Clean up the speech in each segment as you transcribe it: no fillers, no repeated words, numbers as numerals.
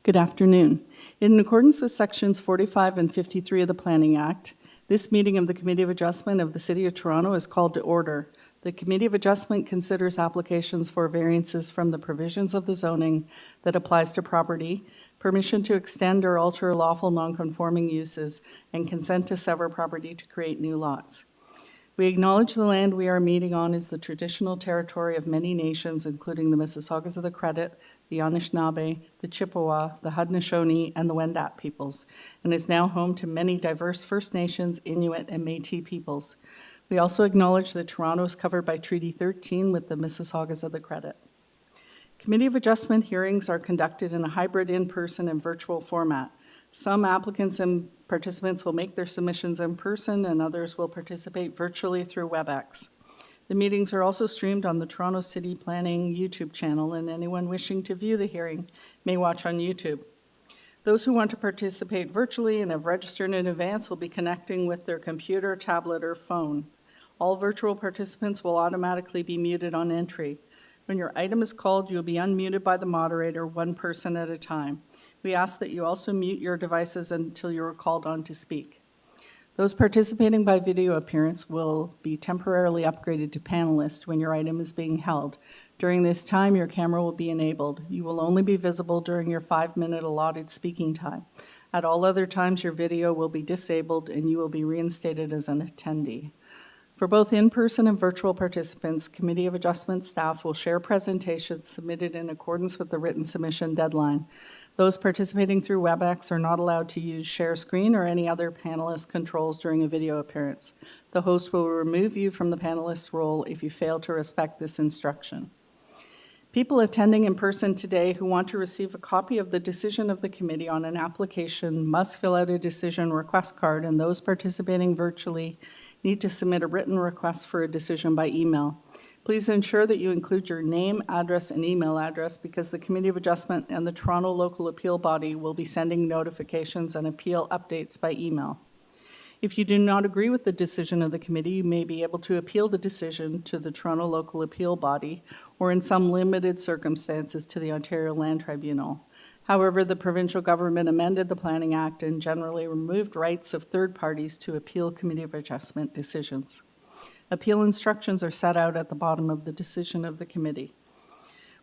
Good afternoon. In accordance with Sections 45 and 53 of the Planning Act, this meeting of the Committee of Adjustment of the City of Toronto is called to order. The Committee of Adjustment considers applications for variances from the provisions of the zoning that applies to property, permission to extend or alter lawful nonconforming uses, and consent to sever property to create new lots. We acknowledge the land we are meeting on is the traditional territory of many nations, including the Mississaugas of the Credit, the Anishinaabe, the Chippewa, the Haudenosaunee, and the Wendat peoples, and is now home to many diverse First Nations, Inuit, and Métis peoples. We also acknowledge that Toronto is covered by Treaty 13 with the Mississaugas of the Credit. Committee of Adjustment hearings are conducted in a hybrid in-person and virtual format. Some applicants and participants will make their submissions in person, and others will participate virtually through WebEx. The meetings are also streamed on the Toronto City Planning YouTube channel, and anyone wishing to view the hearing may watch on YouTube. Those who want to participate virtually and have registered in advance will be connecting with their computer, tablet, or phone. All virtual participants will automatically be muted on entry. When your item is called, you'll be unmuted by the moderator, one person at a time. We ask that you also mute your devices until you are called on to speak. Those participating by video appearance will be temporarily upgraded to panelist when your item is being held. During this time, your camera will be enabled. You will only be visible during your 5-minute allotted speaking time. At all other times, your video will be disabled and you will be reinstated as an attendee. For both in-person and virtual participants, Committee of Adjustment staff will share presentations submitted in accordance with the written submission deadline. Those participating through WebEx are not allowed to use share screen or any other panelist controls during a video appearance. The host will remove you from the panelist role if you fail to respect this instruction. People attending in person today who want to receive a copy of the decision of the committee on an application must fill out a decision request card, and those participating virtually need to submit a written request for a decision by email. Please ensure that you include your name, address, and email address because the Committee of Adjustment and the Toronto Local Appeal Body will be sending notifications and appeal updates by email. If you do not agree with the decision of the committee, you may be able to appeal the decision to the Toronto Local Appeal Body or in some limited circumstances to the Ontario Land Tribunal. However, the provincial government amended the Planning Act and generally removed rights of third parties to appeal Committee of Adjustment decisions. Appeal instructions are set out at the bottom of the decision of the committee.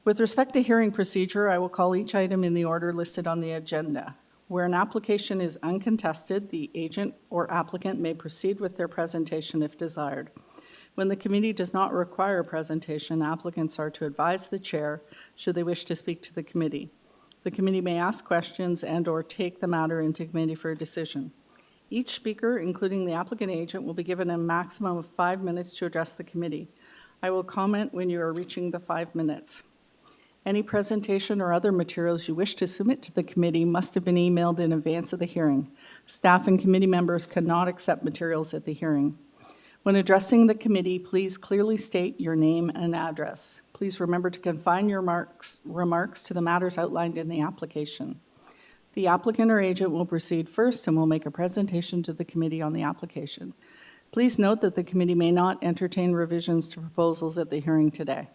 With respect to hearing procedure, I will call each item in the order listed on the agenda. Where an application is uncontested, the agent or applicant may proceed with their presentation if desired. When the committee does not require a presentation, applicants are to advise the chair should they wish to speak to the committee. The committee may ask questions and/or take the matter into committee for a decision. Each speaker, including the applicant agent, will be given a maximum of 5 minutes to address the committee. I will comment when you are reaching the 5 minutes. Any presentation or other materials you wish to submit to the committee must have been emailed in advance of the hearing. Staff and committee members cannot accept materials at the hearing. When addressing the committee, please clearly state your name and address. Please remember to confine your remarks to the matters outlined in the application. The applicant or agent will proceed first and will make a presentation to the committee on the application. Please note that the committee may not entertain revisions to proposals at the hearing today.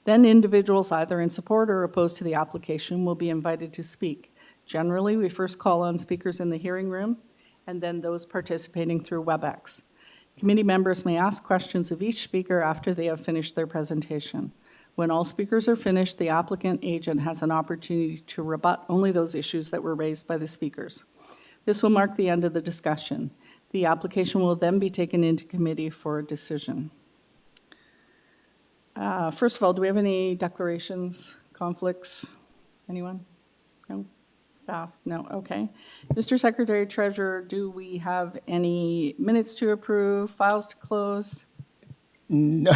Then individuals either in support or opposed to the application will be invited to speak. Generally, we first call on speakers in the hearing room and then those participating through WebEx. Committee members may ask questions of each speaker after they have finished their presentation. When all speakers are finished, the applicant agent has an opportunity to rebut only those issues that were raised by the speakers. This will mark the end of the discussion. The application will then be taken into committee for a decision. First of all, do we have any declarations, conflicts? Anyone? No? Staff? No? Okay. Mr. Secretary Treasurer, do we have any minutes to approve, files to close? No,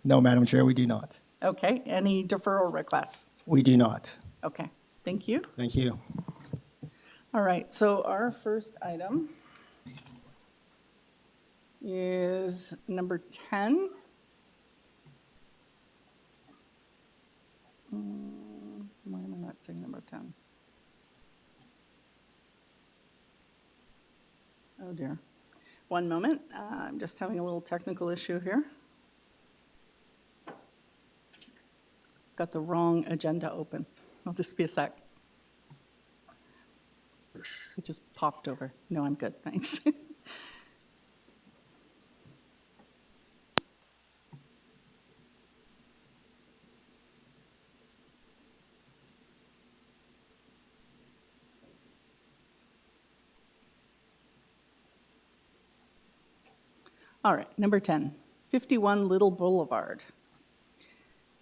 no, Madam Chair, we do not. Okay. Any deferral requests? We do not. Okay. Thank you. Thank you. All right. So our first item is number 10. Why am I not seeing number 10? Oh dear. One moment. I'm just having a little technical issue here. Got the wrong agenda open. I'll just be a sec. It just popped over. No, I'm good, thanks. All right, number 10, 51 Little Boulevard.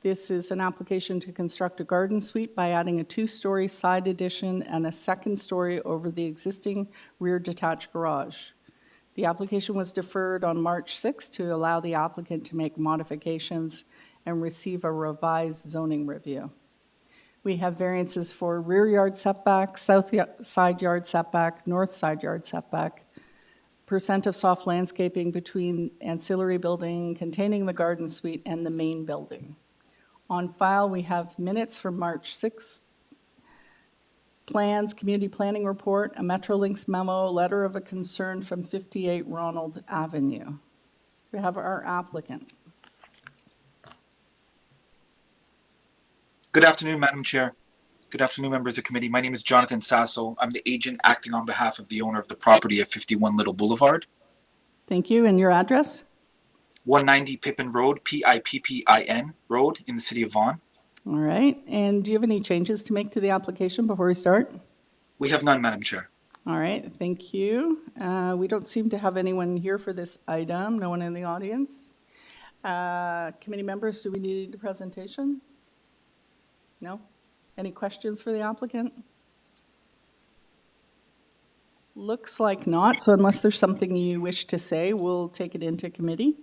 This is an application to construct a garden suite by adding a 2-story side addition and a 2nd story over the existing rear detached garage. The application was deferred on March 6 to allow the applicant to make modifications and receive a revised zoning review. We have variances for rear yard setback, south side yard setback, north side yard setback, percent of soft landscaping between ancillary building containing the garden suite and the main building. On file, we have minutes from March 6th, plans, community planning report, a Metrolinx memo, letter of a concern from 58 Ronald Avenue. We have our applicant. Good afternoon, Madam Chair. Good afternoon, members of the committee. My name is Jonathan Sasso. I'm the agent acting on behalf of the owner of the property at 51 Little Boulevard. Thank you, and your address? 190 Pippin Road, Pippin Road in the city of Vaughan. All right, and do you have any changes to make to the application before we start? We have none, Madam Chair. All right, thank you. We don't seem to have anyone here for this item, no one in the audience. Committee members, do we need a presentation? No? Any questions for the applicant? Looks like not, so unless there's something you wish to say, we'll take it into committee.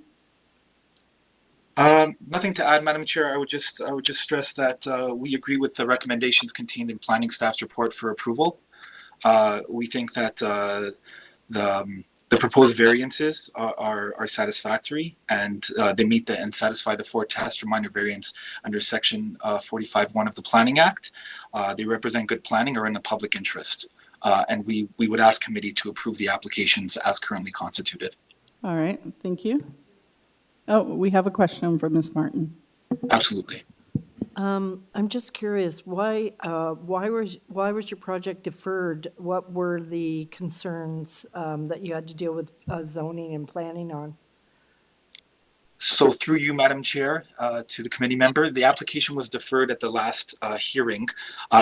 Nothing to add, Madam Chair. I would just stress that we agree with the recommendations contained in planning staff's report for approval. We think that the proposed variances are satisfactory, and they meet and satisfy the 4 tests for minor variance under Section 45(1) of the Planning Act. They represent good planning or in the public interest, and we would ask committee to approve the applications as currently constituted. All right, thank you. Oh, we have a question from Ms. Martin. Absolutely. I'm just curious, why was your project deferred? What were the concerns that you had to deal with zoning and planning on? So through you, Madam Chair, to the committee member, the application was deferred at the last hearing,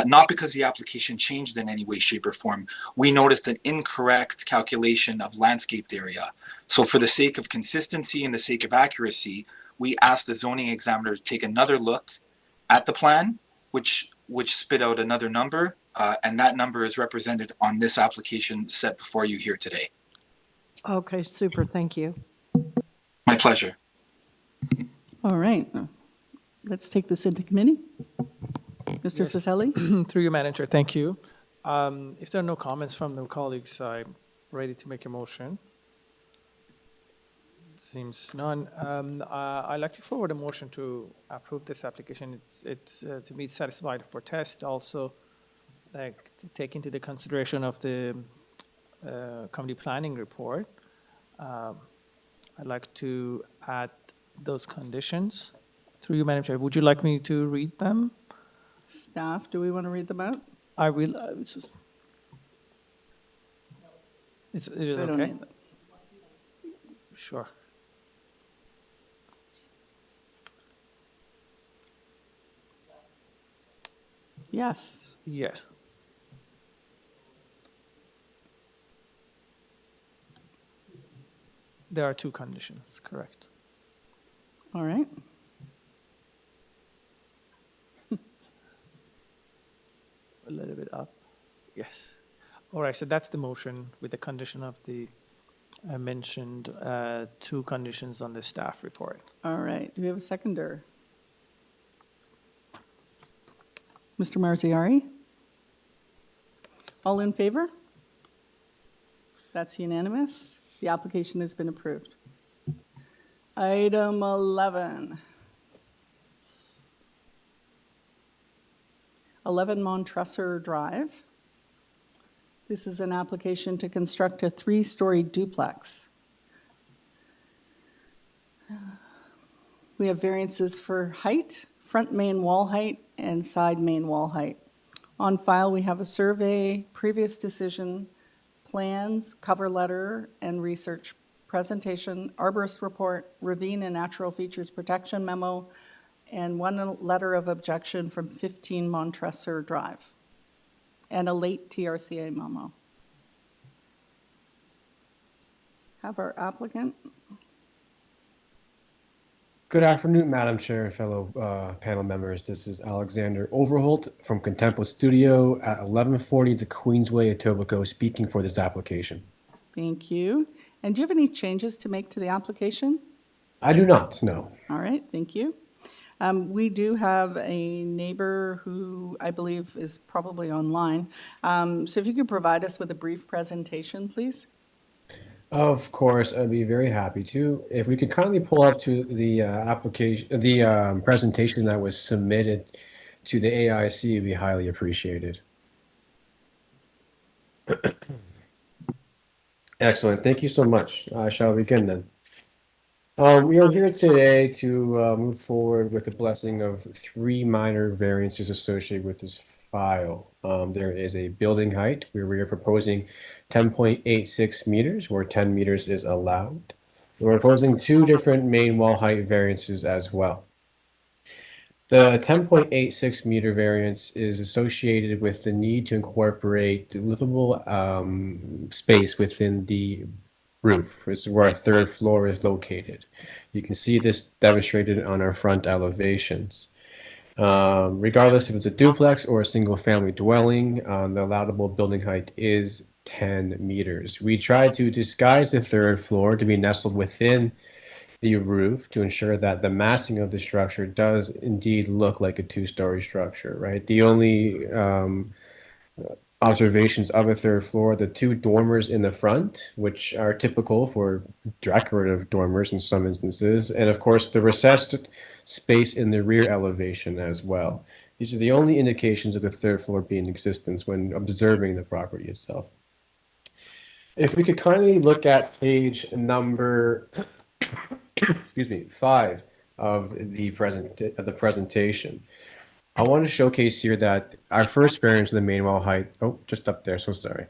not because the application changed in any way, shape, or form. We noticed an incorrect calculation of landscaped area. So for the sake of consistency and the sake of accuracy, we asked the zoning examiner to take another look at the plan, which spit out another number, and that number is represented on this application set before you here today. Okay, super, thank you. My pleasure. All right, let's take this into committee. Mr. Yes. Fuseli? Through you, Madam Chair, thank you. If there are no comments from the colleagues, I'm ready to make a motion. Seems none. I'd like to forward a motion to approve this application. It's to be satisfied for test, also like to take into the consideration of the community planning report. I'd like to add those conditions. Through you, Madam Chair, would you like me to read them? Staff, do we want to read them out? I will. It is I don't okay? need them. Sure. Yes. Yes. There are 2 conditions, correct. All right. A little bit up. Yes. All right, so that's the motion with the condition of the mentioned 2 conditions on the staff report. All right. Do we have a seconder? Mr. Marziari? All in favor? That's unanimous. The application has been approved. Item 11. 11 Montressor Drive. This is an application to construct a 3-story duplex. We have variances for height, front main wall height, and side main wall height. On file, we have a survey, previous decision, plans, cover letter, and research presentation, arborist report, ravine and natural features protection memo, and one letter of objection from 15 Montressor Drive, and a late TRCA memo. Have our applicant. Good afternoon, Madam Chair and fellow panel members. This is Alexander Overholt from Contempla Studio at 1140 the Queensway, Etobicoke, speaking for this application. Thank you. And do you have any changes to make to the application? I do not, no. All right, thank you. We do have a neighbor who I believe is probably online. So if you could provide us with a brief presentation, please. Of course, I'd be very happy to. If we could kindly pull up to the application, the presentation that was submitted to the AIC, would be highly appreciated. Excellent. Thank you so much. I shall begin then. We are here today to move forward with the blessing of 3 minor variances associated with this file. There is a building height where we are proposing 10.86 meters, where 10 meters is allowed. We're proposing 2 different main wall height variances as well. The 10.86 meter variance is associated with the need to incorporate livable space within the roof. This is where our 3rd floor is located. You can see this demonstrated on our front elevations. Regardless if it's a duplex or a single family dwelling, the allowable building height is 10 meters. We tried to disguise the 3rd floor to be nestled within the roof to ensure that the massing of the structure does indeed look like a 2-story structure, right? The only observations of a 3rd floor, the 2 dormers in the front, which are typical for decorative dormers in some instances, and of course the recessed space in the rear elevation as well. These are the only indications of the 3rd floor being in existence when observing the property itself. If we could kindly look at page number, excuse me, 5 of the presentation. I want to showcase here that our first variance of the main wall height, just up there, so sorry.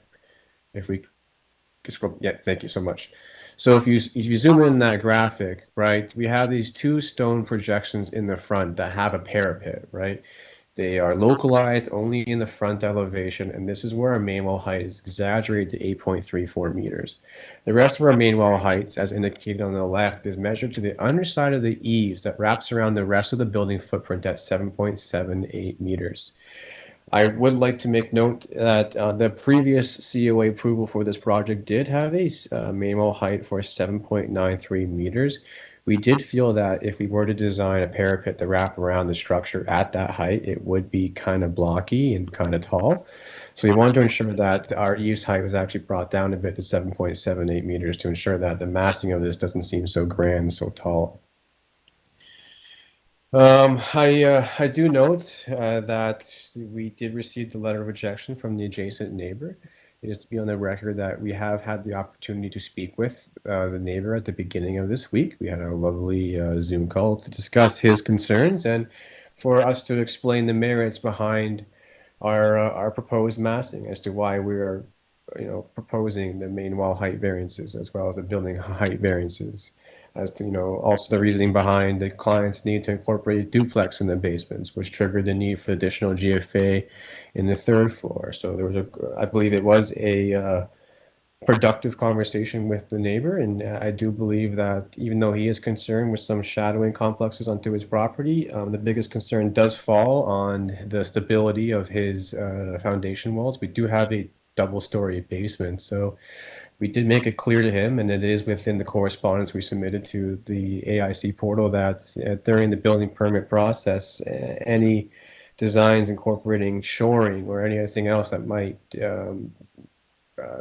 If we could scroll, yeah, thank you so much. So if you zoom in that graphic, right, we have these 2 stone projections in the front that have a parapet, right? They are localized only in the front elevation, and this is where our main wall height is exaggerated to 8.34 meters. The rest of our main wall heights, as indicated on the left, is measured to the underside of the eaves that wraps around the rest of the building footprint at 7.78 meters. I would like to make note that the previous COA approval for this project did have a main wall height for 7.93 meters. We did feel that if we were to design a parapet to wrap around the structure at that height, it would be kind of blocky and kind of tall. So we wanted to ensure that our eaves height was actually brought down a bit to 7.78 meters to ensure that the massing of this doesn't seem so grand and so tall. I do note that we did receive the letter of rejection from the adjacent neighbor. It is to be on the record that we have had the opportunity to speak with the neighbor at the beginning of this week. We had a lovely Zoom call to discuss his concerns and for us to explain the merits behind our proposed massing as to why we are, proposing the main wall height variances as well as the building height variances. As to, also the reasoning behind the client's need to incorporate duplex in the basements, which triggered the need for additional GFA in the 3rd floor. So there was I believe it was a productive conversation with the neighbor, and I do believe that even though he is concerned with some shadowing complexes onto his property, the biggest concern does fall on the stability of his foundation walls. We do have a double-story basement, so we did make it clear to him, and it is within the correspondence we submitted to the AIC portal, that during the building permit process, any designs incorporating shoring or anything else that might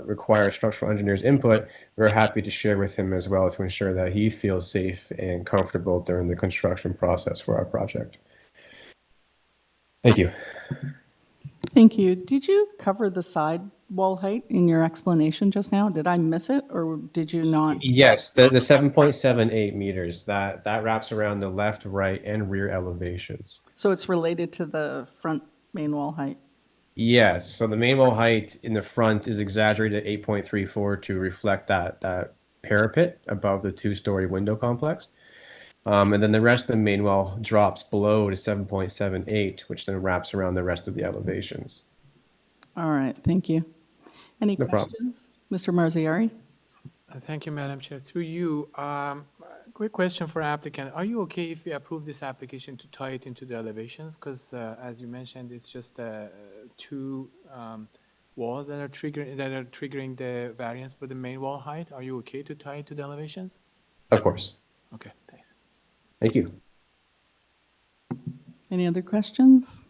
require structural engineer's input, we're happy to share with him as well to ensure that he feels safe and comfortable during the construction process for our project. Thank you. Thank you. Did you cover the side wall height in your explanation just now? Did I miss it, or did you not? Yes, the 7.78 meters, that wraps around the left, right, and rear elevations. So it's related to the front main wall height? Yes, so the main wall height in the front is exaggerated at 8.34 to reflect that parapet above the two-story window complex. And then the rest of the main wall drops below to 7.78, which then wraps around the rest of the elevations. All right, thank you. Any No problem. questions? Mr. Marziari? Thank you, Madam Chair. Through you, quick question for applicant. Are you okay if we approve this application to tie it into the elevations? Because as you mentioned, it's just two walls that are triggering the variance for the main wall height. Are you okay to tie it to the elevations? Of course. Okay, thanks. Thank you. Any other questions?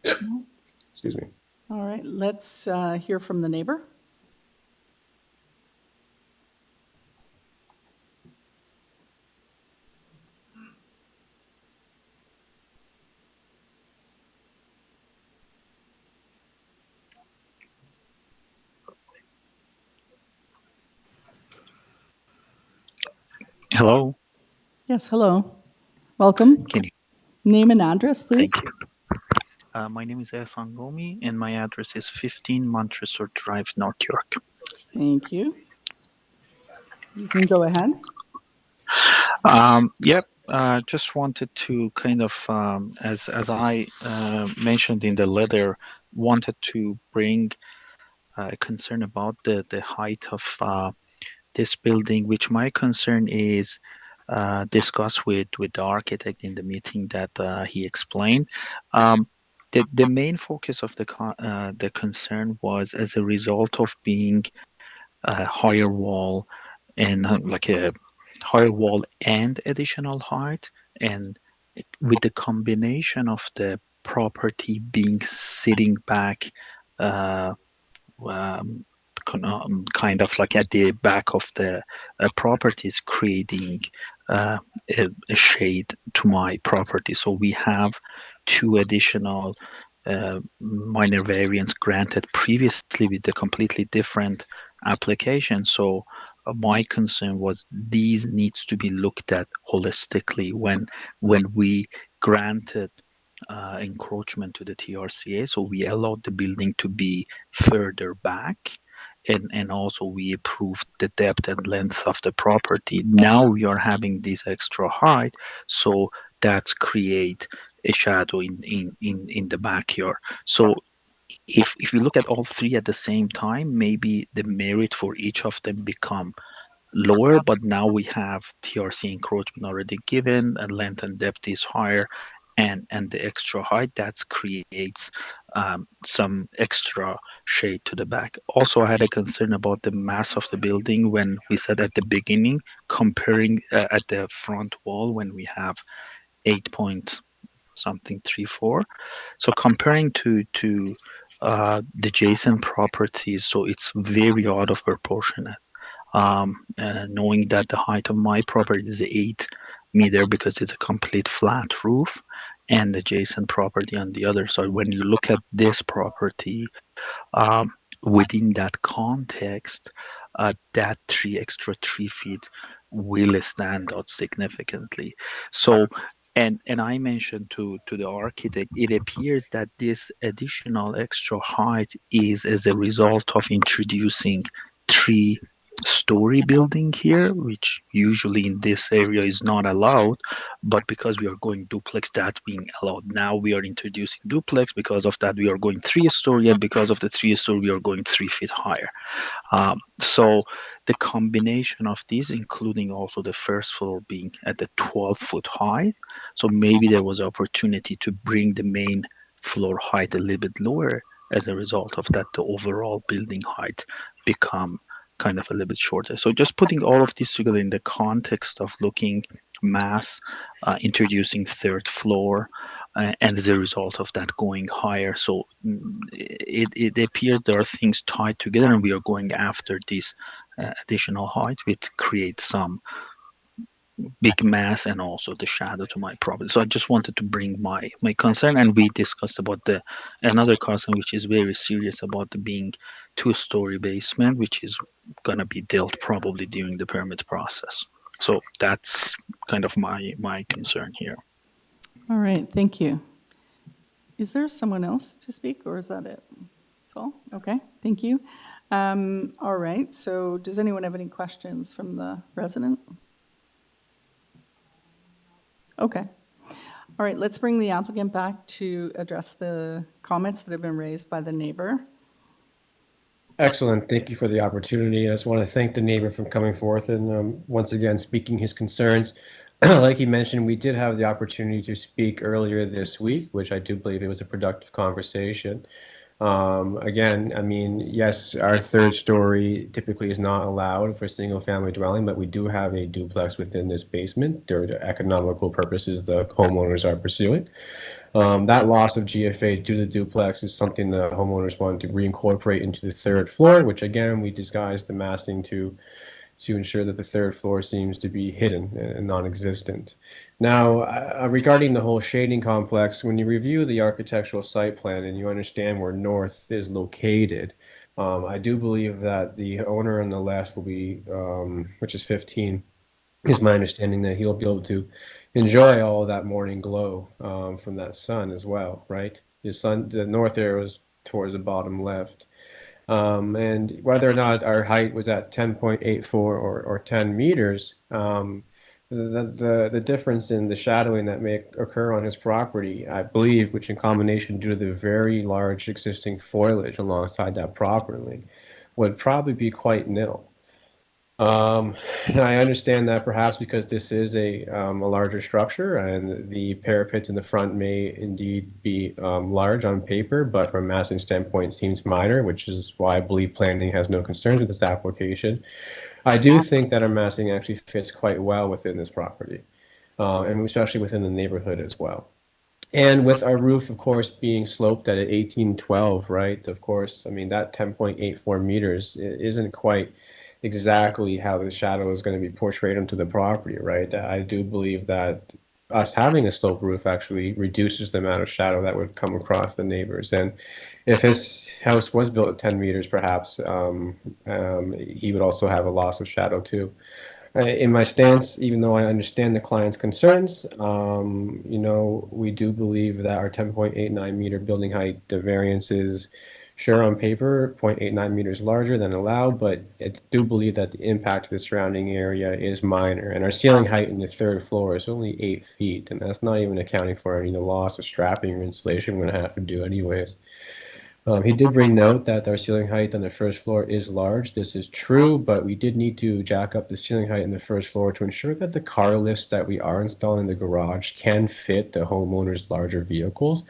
Excuse me. All right, let's hear from the neighbor. Hello. Yes, hello. Welcome. Can you? Name and address, please. Thank you. My name is Ehsan Gomi, and my address is 15 Montressor Drive, North York. Thank you. You can go ahead. Yep. Just wanted to kind of, as I mentioned in the letter, wanted to bring a concern about the height of this building, which my concern is discussed with the architect in the meeting that he explained. The main focus of the concern was as a result of being a higher wall and like a higher wall and additional height, and with the combination of the property being sitting back uh, um, kind of like at the back of the properties, creating a shade to my property. So we have two additional minor variants granted previously with a completely different application. So my concern was these needs to be looked at holistically when we granted encroachment to the TRCA. So we allowed the building to be further back, and also we approved the depth and length of the property. Now we are having this extra height, so that's create a shadow in the backyard. So if you look at all three at the same time, maybe the merit for each of them become lower, but now we have TRC encroachment already given, and length and depth is higher, and the extra height that creates some extra shade to the back. Also, I had a concern about the mass of the building when we said at the beginning, comparing at the front wall when we have 8.34. So comparing to the adjacent properties, so it's very out of proportion. Knowing that the height of my property is 8 meters because it's a complete flat roof, and the adjacent property on the other side. When you look at this property, within that context, that extra 3 feet will stand out significantly. So, and I mentioned to the architect, it appears that this additional extra height is as a result of introducing 3-story building here, which usually in this area is not allowed, but because we are going duplex, that's being allowed. Now we are introducing duplex. Because of that, we are going 3-story, and because of the 3-story, we are going 3 feet higher. So the combination of these, including also the first floor being at the 12-foot height, so maybe there was opportunity to bring the main floor height a little bit lower. As a result of that, the overall building height become kind of a little bit shorter. So just putting all of this together in the context of looking mass, introducing third floor, and as a result of that going higher. So it appears there are things tied together, and we are going after this additional height, which creates some big mass and also the shadow to my property. So I just wanted to bring my concern, and we discussed about another concern which is very serious about the being 2-story basement, which is gonna be dealt probably during the permit process. So that's kind of my concern here. All right, thank you. Is there someone else to speak, or is that it? That's all? Okay, thank you. All right, so does anyone have any questions from the resident? Okay. All right, let's bring the applicant back to address the comments that have been raised by the neighbor. Excellent. Thank you for the opportunity. I just want to thank the neighbor for coming forth and once again speaking his concerns. Like he mentioned, we did have the opportunity to speak earlier this week, which I do believe it was a productive conversation. Again, I mean, yes, our third story typically is not allowed for single family dwelling, but we do have a duplex within this basement. There are economical purposes the homeowners are pursuing. That loss of GFA due to the duplex is something the homeowners want to reincorporate into the third floor, which again, we disguised the massing to ensure that the third floor seems to be hidden and non-existent. Now, regarding the whole shading complex, when you review the architectural site plan and you understand where north is located, I do believe that the owner on the left will be, which is 15, is my understanding that he'll be able to enjoy all of that morning glow from that sun as well, right? The sun, the north arrow is towards the bottom left. And whether or not our height was at 10.84 or 10 meters, the difference in the shadowing that may occur on his property, I believe, which in combination due to the very large existing foliage alongside that property, would probably be quite nil. I understand that perhaps because this is a larger structure and the parapets in the front may indeed be large on paper, but from a massing standpoint seems minor, which is why I believe planning has no concerns with this application. I do think that our massing actually fits quite well within this property, and especially within the neighborhood as well. And with our roof, of course, being sloped at 1812, right? Of course, I mean, that 10.84 meters isn't quite exactly how the shadow is going to be portrayed onto the property, right? I do believe that us having a sloped roof actually reduces the amount of shadow that would come across the neighbors. And if his house was built at 10 meters, perhaps he would also have a loss of shadow too. In my stance, even though I understand the client's concerns, you know, we do believe that our 10.89 meter building height, the variance is sure on paper 0.89 meters larger than allowed, but I do believe that the impact of the surrounding area is minor. And our ceiling height in the third floor is only 8 feet, and that's not even accounting for any of the loss of strapping or insulation we're going to have to do anyways. He did bring note that our ceiling height on the first floor is large. This is true, but we did need to jack up the ceiling height in the first floor to ensure that the car lifts that we are installing in the garage can fit the homeowner's larger vehicles.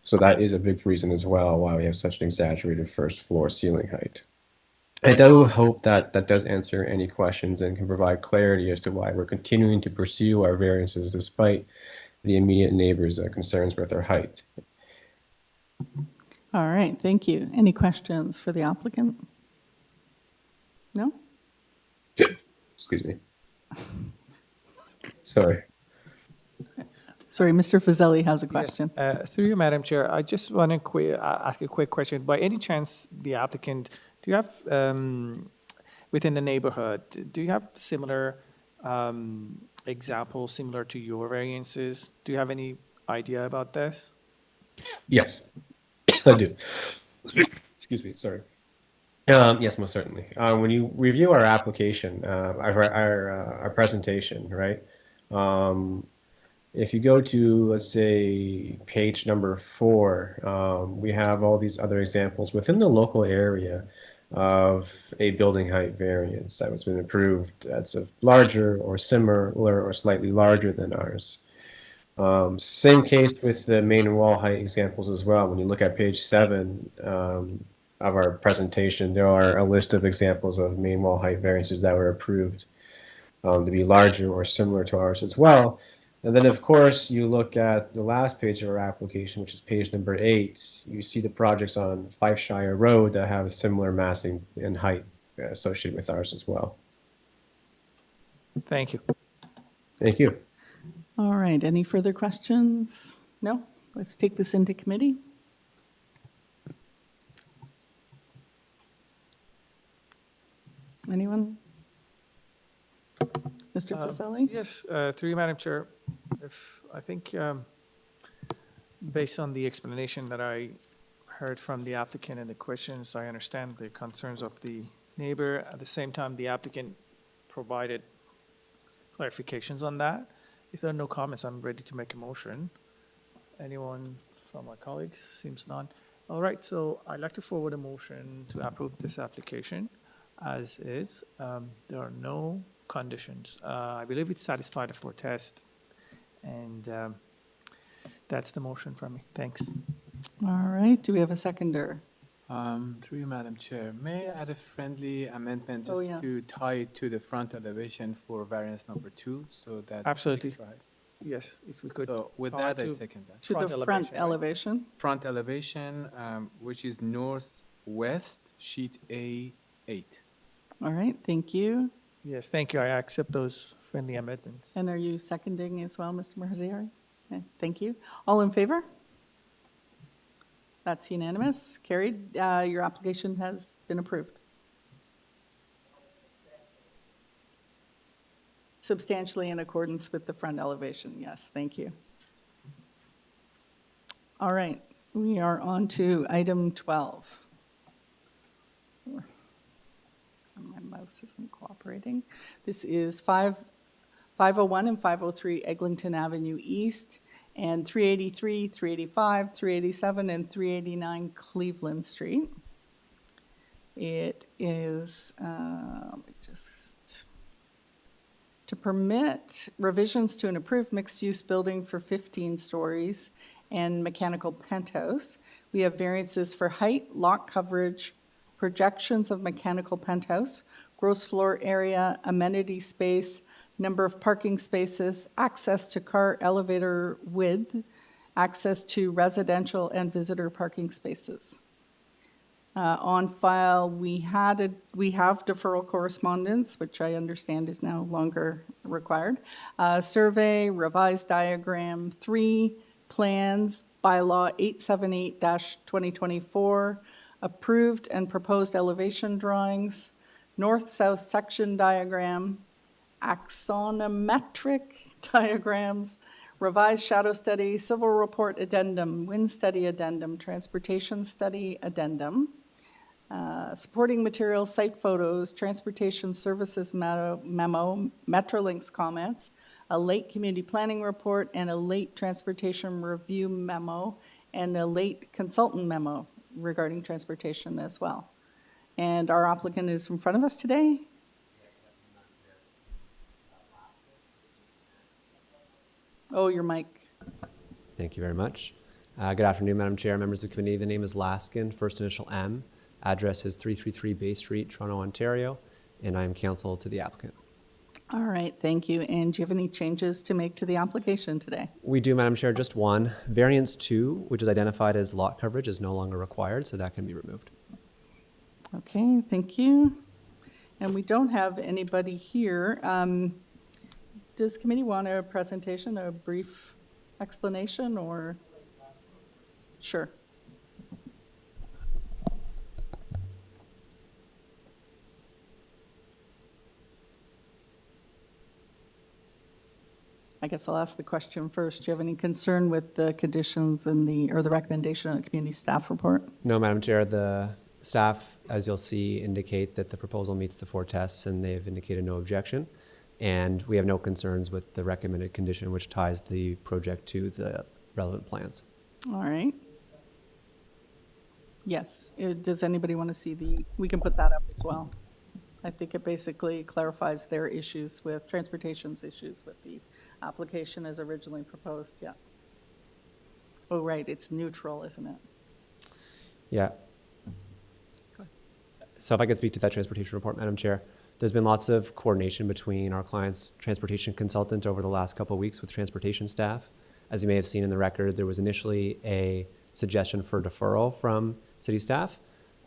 So that is a big reason as well why we have such an exaggerated first floor ceiling height. I do hope that that does answer any questions and can provide clarity as to why we're continuing to pursue our variances despite the immediate neighbors' concerns with our height. All right, thank you. Any questions for the applicant? No? Excuse me. Sorry. Sorry, Mr. Fazeli has a question. Through you, Madam Chair, I just want to ask a quick question. By any chance, the applicant, do you have, within the neighborhood, do you have similar examples similar to your variances? Do you have any idea about this? Yes, I do. Excuse me, sorry. Yes, most certainly. When you review our application, our presentation, right? If you go to, let's say, page number 4, we have all these other examples within the local area of a building height variance that has been approved that's larger or similar or slightly larger than ours. Same case with the main wall height examples as well. When you look at page 7 of our presentation, there are a list of examples of main wall height variances that were approved to be larger or similar to ours as well. And then, of course, you look at the last page of our application, which is page number 8. You see the projects on Fifeshire Road that have a similar massing and height associated with ours as well. Thank you. Thank you. All right, any further questions? No? Let's take this into committee. Anyone? Mr. Fazeli? Yes, through you, Madam Chair. If I think Based on the explanation that I heard from the applicant and the questions, I understand the concerns of the neighbor. At the same time, the applicant provided clarifications on that. If there are no comments, I'm ready to make a motion. Anyone from my colleagues? Seems none. All right, so I'd like to forward a motion to approve this application as is. There are no conditions. I believe it's satisfied for test, and that's the motion from me. Thanks. All right, do we have a seconder? Through you, Madam Chair, may I add a friendly amendment Oh, just yes. to tie it to the front elevation for variance number 2, so that. Absolutely. it's right. Yes, if we could. So with tie that, I to- second that. To Front the front elevation, right? elevation? Front elevation, which is northwest, sheet A8. All right, thank you. Yes, thank you. I accept those friendly amendments. And are you seconding as well, Mr. Marzieri? Okay, thank you. All in favor? That's unanimous, carried. Your application has been approved. Substantially in accordance with the front elevation, yes, thank you. All right, we are on to item 12. My mouse isn't cooperating. This is 501 and 503 Eglinton Avenue East, and 383, 385, 387, and 389 Cleveland Street. It is, let me just, to permit revisions to an approved mixed-use building for 15 stories and mechanical penthouse. We have variances for height, lot coverage, projections of mechanical penthouse, gross floor area, amenity space, number of parking spaces, access to car elevator width, access to residential and visitor parking spaces. On file, we have deferral correspondence, which I understand is no longer required. Survey, revised diagram 3, plans, bylaw 878-2024, approved and proposed elevation drawings, north-south section diagram, axonometric diagrams, revised shadow study, civil report addendum, wind study addendum, transportation study addendum, supporting material, site photos, transportation services memo, Metrolinx comments, a late community planning report, and a late transportation review memo, and a late consultant memo regarding transportation as well. And our applicant is in front of us today. Oh, your mic. Thank you very much. Good afternoon, Madam Chair, members of the committee. The name is Laskin, first initial M. Address is 333 Bay Street, Toronto, Ontario, and I am counsel to the applicant. All right, thank you. And do you have any changes to make to the application today? We do, Madam Chair, just one. Variance 2, which is identified as lot coverage, is no longer required, so that can be removed. Okay, thank you. And we don't have anybody here. Does committee want a presentation, a brief explanation, or? Sure. I guess I'll ask the question first. Do you have any concern with the conditions in or the recommendation in the community staff report? No, Madam Chair, the staff, as you'll see, indicate that the proposal meets the 4 tests, and they've indicated no objection. And we have no concerns with the recommended condition, which ties the project to the relevant plans. All right. Yes, does anybody want to see we can put that up as well. I think it basically clarifies their issues with, transportation's issues with the application as originally proposed, yeah. Oh, right, it's neutral, isn't it? Yeah. So if I could speak to that transportation report, Madam Chair, there's been lots of coordination between our client's transportation consultant over the last couple of weeks with transportation staff. As you may have seen in the record, there was initially a suggestion for deferral from city staff.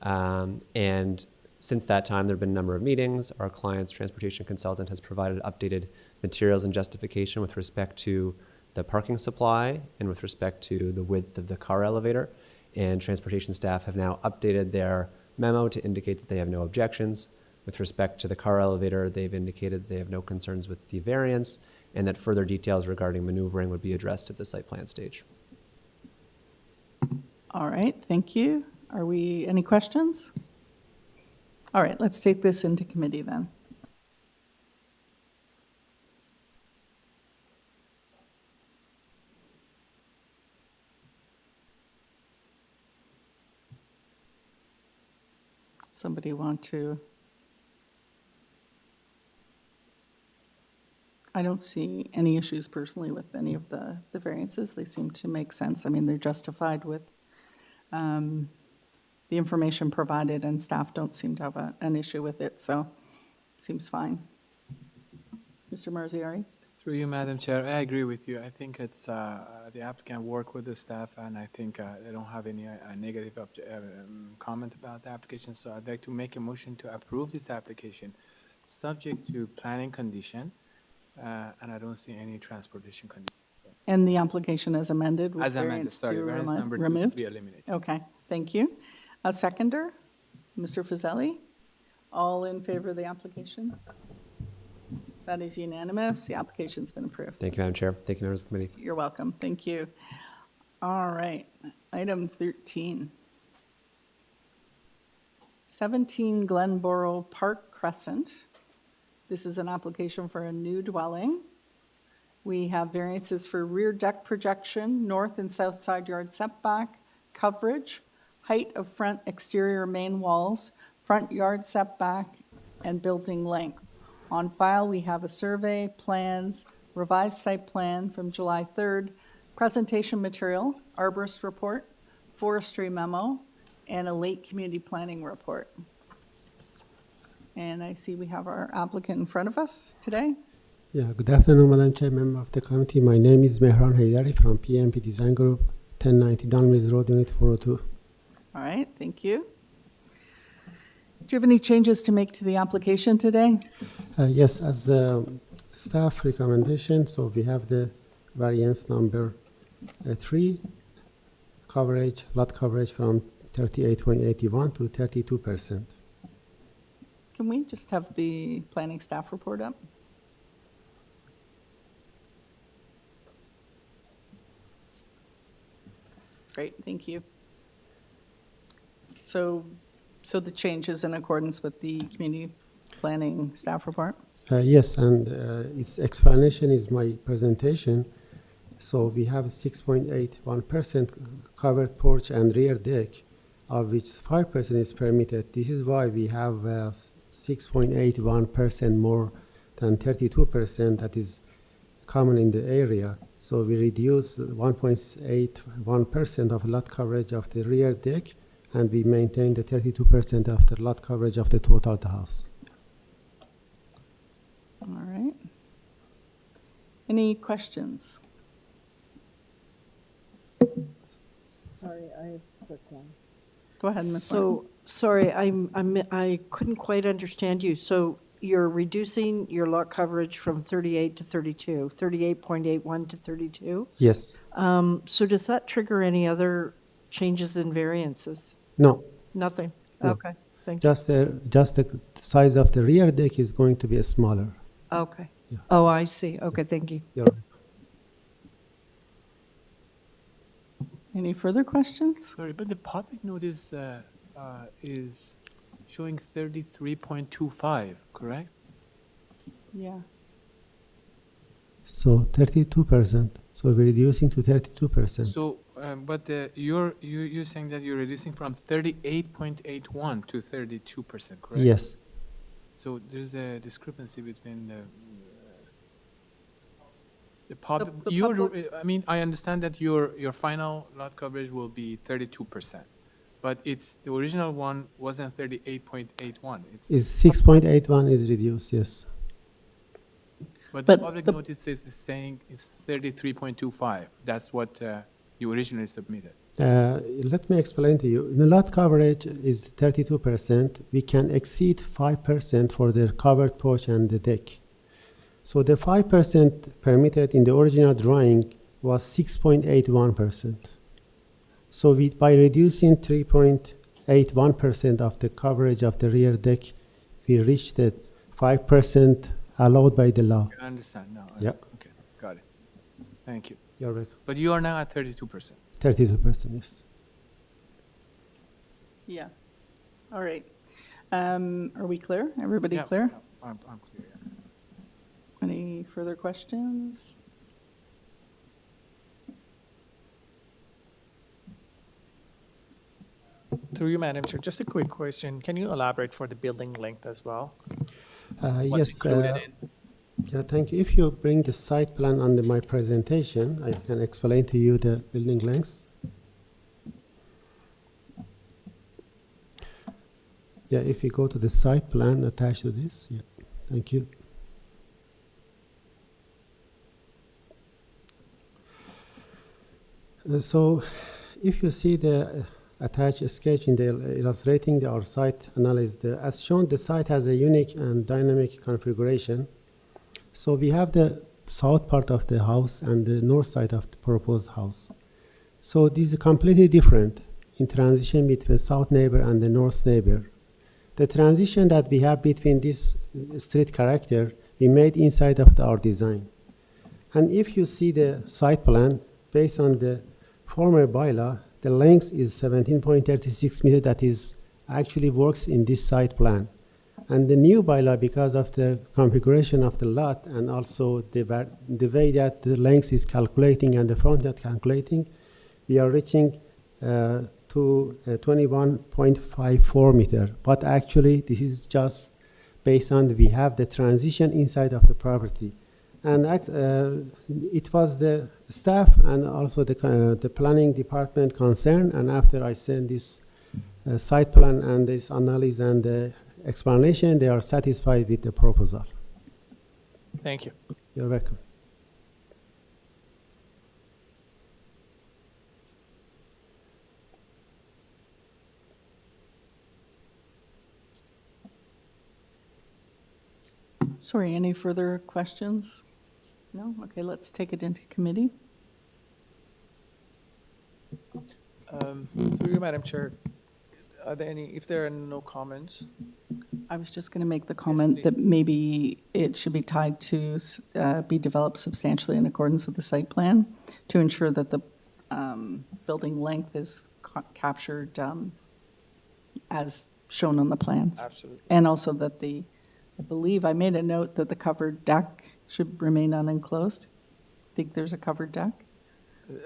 And since that time, there have been a number of meetings. Our client's transportation consultant has provided updated materials and justification with respect to the parking supply and with respect to the width of the car elevator. And transportation staff have now updated their memo to indicate that they have no objections. With respect to the car elevator, they've indicated they have no concerns with the variance and that further details regarding maneuvering would be addressed at the site plan stage. All right, thank you. Any questions? All right, let's take this into committee then. Somebody want to? I don't see any issues personally with any of the variances. They seem to make sense. I mean, they're justified with the information provided, and staff don't seem to have an issue with it, so seems fine. Mr. Marziari? Through you, Madam Chair, I agree with you. I think it's the applicant work with the staff, and I think they don't have any negative comment about the application. So I'd like to make a motion to approve this application, subject to planning condition, and I don't see any transportation condition. So, And the application as amended with as amended, variance sorry, to variance number 2 removed? be eliminated. Okay, thank you. A seconder, Mr. Fazeli? All in favor of the application? That is unanimous. The application's been approved. Thank you, Madam Chair. Thank you, members of the committee. You're welcome. Thank you. All right, item 13. 17 Glenborough Park Crescent. This is an application for a new dwelling. We have variances for rear deck projection, north and south side yard setback, coverage, height of front exterior main walls, front yard setback, and building length. On file, we have a survey, plans, revised site plan from July 3rd, presentation material, arborist report, forestry memo, and a late community planning report. And I see we have our applicant in front of us today. Yeah, good afternoon, Madam Chair, member of the committee. My name is Mehran Haidari from PMP Design Group, 1090 Dunmills Road, Unit 402. All right, thank you. Do you have any changes to make to the application today? Yes, as staff recommendation, so we have the variance number 3, coverage, lot coverage from 38.81 to 32%. Can we just have the planning staff report up? Great, thank you. So the change is in accordance with the community planning staff report? Yes, and its explanation is my presentation. So we have 6.81% covered porch and rear deck, of which 5% is permitted. This is why we have 6.81% more than 32% that is common in the area. So we reduce 1.81% of lot coverage of the rear deck, and we maintain the 32% of the lot coverage of the total house. All right. Any questions? Sorry, I have a quick one. Go ahead, Ms. So, Martin. sorry, I couldn't quite understand you. So you're reducing your lot coverage from 38 to 32, 38.81 to 32? Yes. So does that trigger any other changes in variances? No. Nothing? No. Okay, thank you. Just the size of the rear deck is going to be smaller. Okay. Yeah. Oh, I see. Okay, thank you. You're right. Any further questions? Sorry, but the public notice is showing 33.25, correct? Yeah. So 32%. So we're reducing to 32%. So, but you're saying that you're reducing from 38.81 to 32%, correct? Yes. So there's a discrepancy between the public. The public- I mean, I understand that your final lot coverage will be 32%, but the original one wasn't 38.81. Is 6.81 is reduced, yes. But But the public the- notice is saying it's 33.25. That's what you originally submitted. Let me explain to you. The lot coverage is 32%. We can exceed 5% for the covered porch and the deck. So the 5% permitted in the original drawing was 6.81%. So by reducing 3.81% of the coverage of the rear deck, we reached the 5% allowed by the law. I understand now. Yeah. Okay, got it. Thank you. You're welcome. But you are now at 32%. 32%, yes. Yeah. All right. Are we clear? Everybody Yeah, clear? yeah, I'm clear, yeah. Any further questions? Through you, Madam Chair, just a quick question. Can you elaborate for the building length as well? What's Yes, included in? yeah, thank you. If you bring the site plan under my presentation, I can explain to you the building lengths. Yeah, if you go to the site plan attached to this, yeah, thank you. So, if you see the attached sketch in the illustrating our site analysis, as shown, the site has a unique and dynamic configuration. So we have the south part of the house and the north side of the proposed house. So these are completely different in transition between south neighbor and the north neighbor. The transition that we have between this street character, we made inside of our design. And if you see the site plan, based on the former bylaw, the length is 17.36 meters. That is actually works in this site plan. And the new bylaw, because of the configuration of the lot and also the way that the length is calculating and the front yard calculating, we are reaching to 21.54 meter. But actually, this is just based on we have the transition inside of the property. And it was the staff and also the planning department concern. And after I send this site plan and this analysis and the explanation, they are satisfied with the proposal. Thank you. You're welcome. Sorry, any further questions? No? Okay, let's take it into committee. Through you, Madam Chair, are there any, if there are no comments? I was just going to make the comment please. that maybe it should be tied to be developed substantially in accordance with the site plan to ensure that the building length is captured as shown on the plans. Absolutely. And also that I believe I made a note that the covered deck should remain unenclosed. I think there's a covered deck.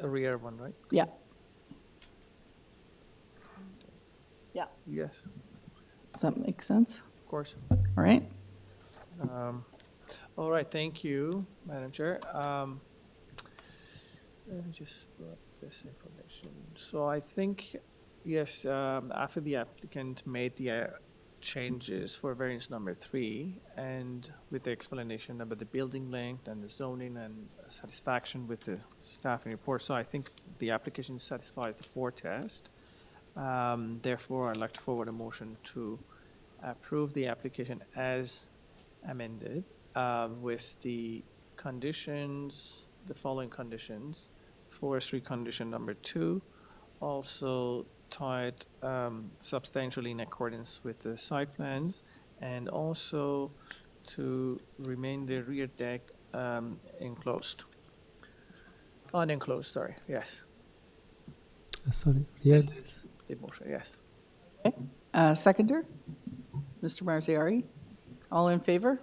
A rear one, right? Yeah. Yeah. Yes, Does that make sense? of course. All right. All right, thank you, Madam Chair. Let me just pull up this information. So I think, yes, after the applicant made the changes for variance number 3, and with the explanation about the building length and the zoning and satisfaction with the staffing report, so I think the application satisfies the 4 test. Therefore, I'd like to forward a motion to approve the application as amended with the conditions, the following conditions. Forestry condition number 2, also tied substantially in accordance with the site plans, and also to remain the rear deck unenclosed, sorry, yes. Sorry, yes. This is the motion, yes. Seconder? Mr. Marziari? All in favor?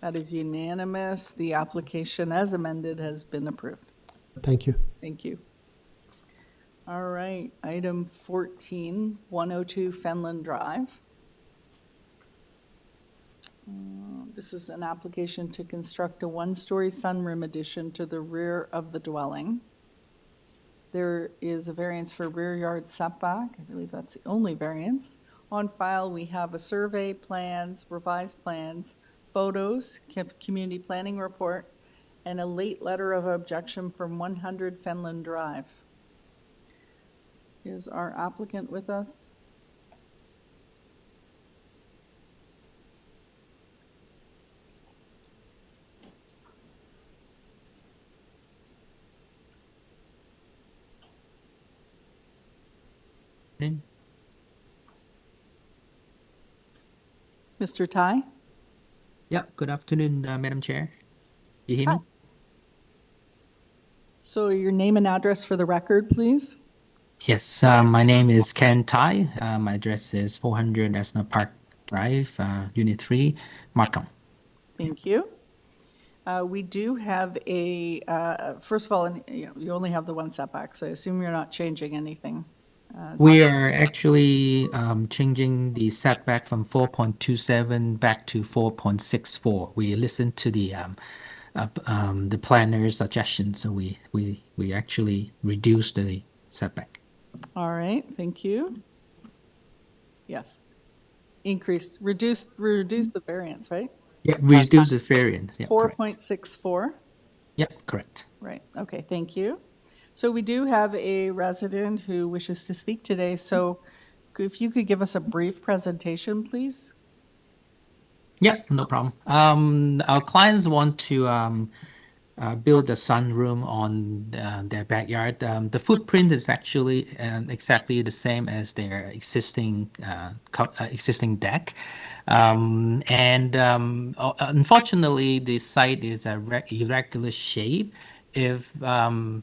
That is unanimous. The application as amended has been approved. Thank you. Thank you. All right, item 14, 102 Fenelon Drive. This is an application to construct a one-story sunroom addition to the rear of the dwelling. There is a variance for rear yard setback. I believe that's the only variance. On file, we have a survey, plans, revised plans, photos, community planning report, and a late letter of objection from 100 Fenelon Drive. Is our applicant with us? Mr. Tai? Yeah, good afternoon, Madam Chair. You hear me? So your name and address for the record, please? Yes, my name is Ken Tai. My address is 400 Esna Park Drive, Unit 3, Markham. Thank you. We do have first of all, you only have the one setback, so I assume you're not changing anything. We are actually changing the setback from 4.27 back to 4.64. We listened to the planner's suggestion, so we actually reduced the setback. All right, thank you. Yes. Reduce the variance, right? Yeah, reduce the variance. Yeah, correct. 4.64. Yeah, correct. Right, okay, thank you. So we do have a resident who wishes to speak today, so if you could give us a brief presentation, please? Yeah, no problem. Our clients want to build a sunroom on their backyard. The footprint is actually exactly the same as their existing deck, unfortunately, the site is a irregular shape. If the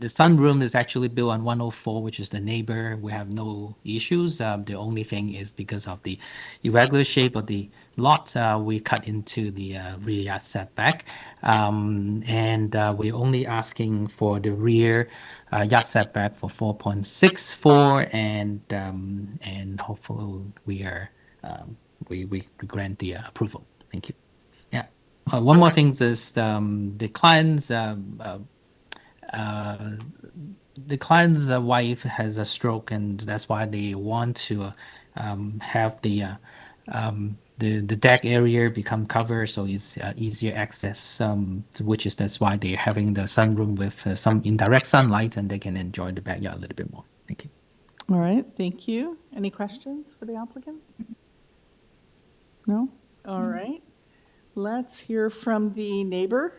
sunroom is actually built on 104, which is the neighbor, we have no issues. The only thing is because of the irregular shape of the lot, we cut into the rear yard setback, we're only asking for the rear yard setback for 4.64, and hopefully we grant the approval. Thank you. Yeah. One more thing is the client's wife has a stroke, and that's why they want to have the deck area become covered, so it's easier access. That's why they're having the sunroom with some indirect sunlight, and they can enjoy the backyard a little bit more. Thank you. All right, thank you. Any questions for the applicant? No? All right. Let's hear from the neighbor.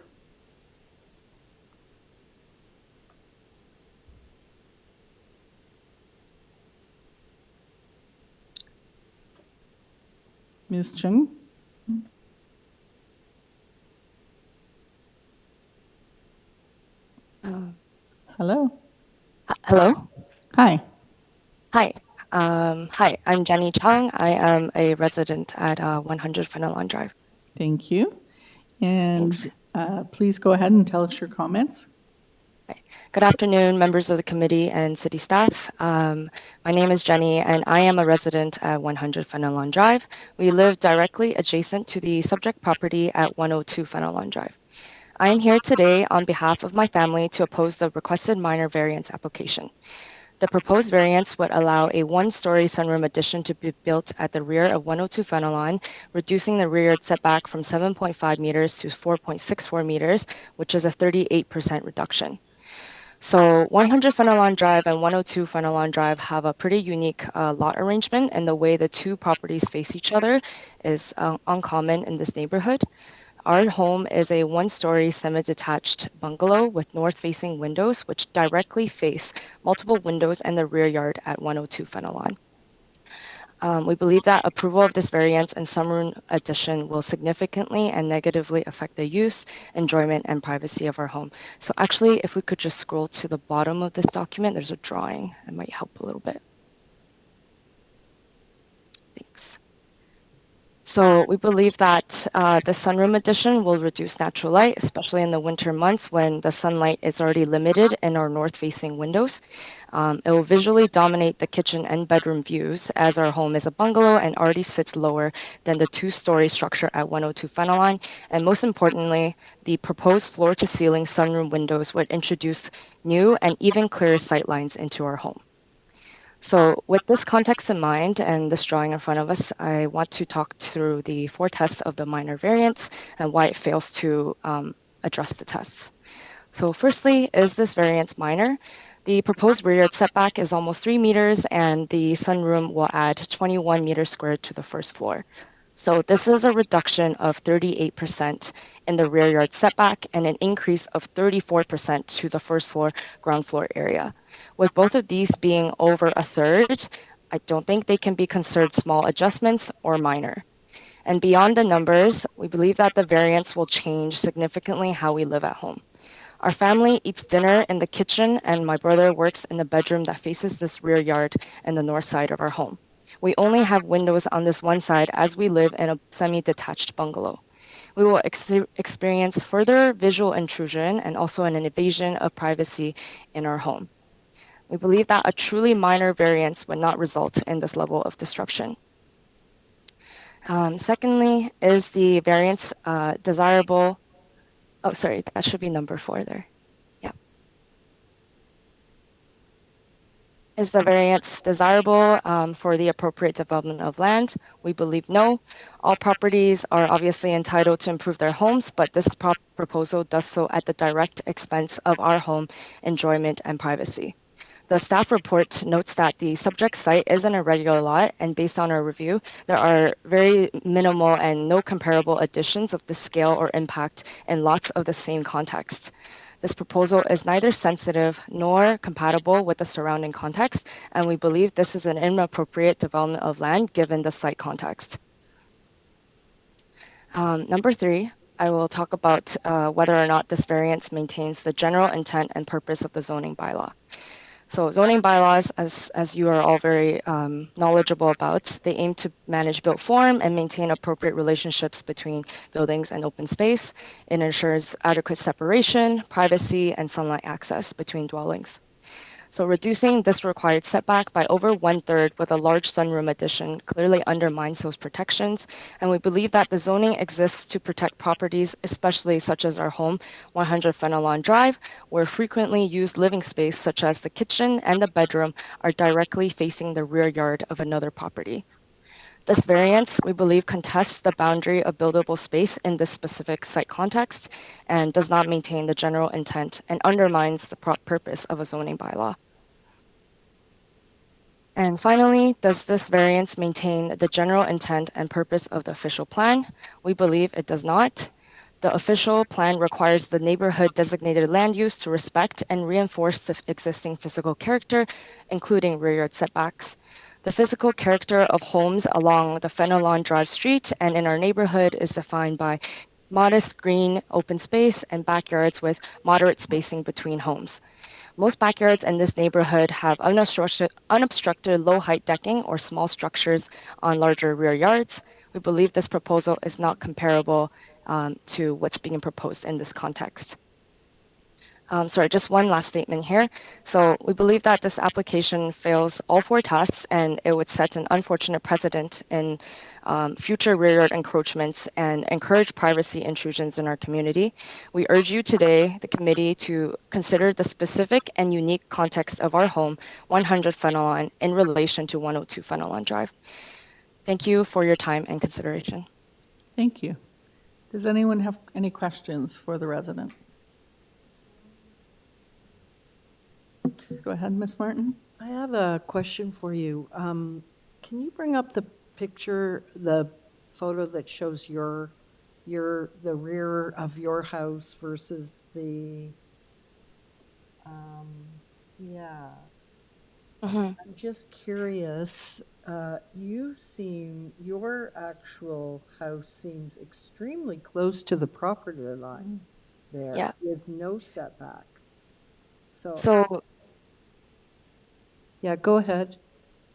Ms. Chung? Hello? Hello. Hi. Hi. Hi, I'm Jenny Chung. I am a resident at 100 Fenelon Drive. Thank you. And please go ahead and tell us your comments. Good afternoon, members of the committee and city staff. My name is Jenny, and I am a resident at 100 Fenelon Drive. We live directly adjacent to the subject property at 102 Fenelon Drive. I am here today on behalf of my family to oppose the requested minor variance application. The proposed variance would allow a one-story sunroom addition to be built at the rear of 102 Fenelon, reducing the rear yard setback from 7.5 meters to 4.64 meters, which is a 38% reduction. So 100 Fenelon Drive and 102 Fenelon Drive have a pretty unique lot arrangement, and the way the two properties face each other is uncommon in this neighborhood. Our home is a one-story semi-detached bungalow with north-facing windows, which directly face multiple windows and the rear yard at 102 Fenelon. We believe that approval of this variance and sunroom addition will significantly and negatively affect the use, enjoyment, and privacy of our home. So actually, if we could just scroll to the bottom of this document, there's a drawing. It might help a little bit. Thanks. So we believe that the sunroom addition will reduce natural light, especially in the winter months when the sunlight is already limited in our north-facing windows. It will visually dominate the kitchen and bedroom views, as our home is a bungalow and already sits lower than the two-story structure at 102 Fenelon. And most importantly, the proposed floor-to-ceiling sunroom windows would introduce new and even clearer sightlines into our home. So with this context in mind and this drawing in front of us, I want to talk through the 4 tests of the minor variance and why it fails to address the tests. So firstly, is this variance minor? The proposed rear yard setback is almost 3 meters, and the sunroom will add 21 meters squared to the first floor. So this is a reduction of 38% in the rear yard setback and an increase of 34% to the first floor ground floor area. With both of these being over a third, I don't think they can be considered small adjustments or minor. And beyond the numbers, we believe that the variance will change significantly how we live at home. Our family eats dinner in the kitchen, and my brother works in the bedroom that faces this rear yard and the north side of our home. We only have windows on this one side as we live in a semi-detached bungalow. We will experience further visual intrusion and also an invasion of privacy in our home. We believe that a truly minor variance would not result in this level of disruption. Secondly, is the variance desirable? Oh, sorry, that should be number 4 there. Yeah. Is the variance desirable for the appropriate development of land? We believe no. All properties are obviously entitled to improve their homes, but this proposal does so at the direct expense of our home enjoyment and privacy. The staff report notes that the subject site is an irregular lot, and based on our review, there are very minimal and no comparable additions of the scale or impact in lots of the same context. This proposal is neither sensitive nor compatible with the surrounding context, and we believe this is an inappropriate development of land given the site context. Number 3, I will talk about whether or not this variance maintains the general intent and purpose of the zoning bylaw. So zoning bylaws, as you are all very knowledgeable about, they aim to manage built form and maintain appropriate relationships between buildings and open space. It ensures adequate separation, privacy, and sunlight access between dwellings. So reducing this required setback by over 1/3 with a large sunroom addition clearly undermines those protections, and we believe that the zoning exists to protect properties, especially such as our home, 100 Fenelon Drive, where frequently used living space such as the kitchen and the bedroom are directly facing the rear yard of another property. This variance, we believe, contests the boundary of buildable space in this specific site context and does not maintain the general intent and undermines the purpose of a zoning bylaw. And finally, does this variance maintain the general intent and purpose of the official plan? We believe it does not. The official plan requires the neighborhood designated land use to respect and reinforce the existing physical character, including rear yard setbacks. The physical character of homes along the Fenelon Drive street and in our neighborhood is defined by modest green open space and backyards with moderate spacing between homes. Most backyards in this neighborhood have unobstructed low-height decking or small structures on larger rear yards. We believe this proposal is not comparable to what's being proposed in this context. Sorry, just one last statement here. So we believe that this application fails all 4 tests, and it would set an unfortunate precedent in future rear yard encroachments and encourage privacy intrusions in our community. We urge you today, the committee, to consider the specific and unique context of our home, 100 Fenelon, in relation to 102 Fenelon Drive. Thank you for your time and consideration. Thank you. Does anyone have any questions for the resident? Go ahead, Ms. Martin. I have a question for you. Can you bring up the picture, the photo that shows the rear of your house versus the, yeah. I'm just curious, your actual house seems extremely close to the property line there. Yeah. With no setback. So Yeah, go ahead.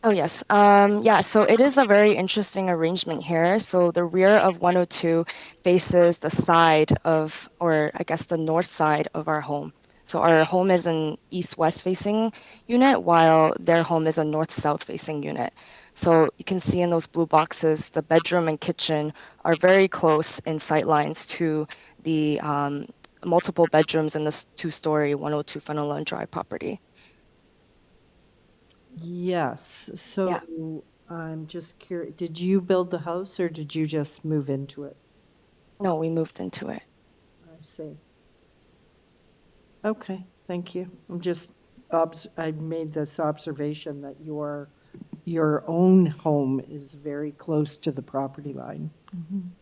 Oh, yes. Yeah, so it is a very interesting arrangement here. So the rear of 102 faces the side of, or I guess the north side of our home. So our home is an east-west facing unit, while their home is a north-south facing unit. So you can see in those blue boxes, the bedroom and kitchen are very close in sight lines to the multiple bedrooms in this 2-story 102 Fenelon Drive property. Yes, so Yeah. I'm just curious, did you build the house or did you just move into it? No, we moved into it. I see. Okay, thank you. I made this observation that your own home is very close to the property line.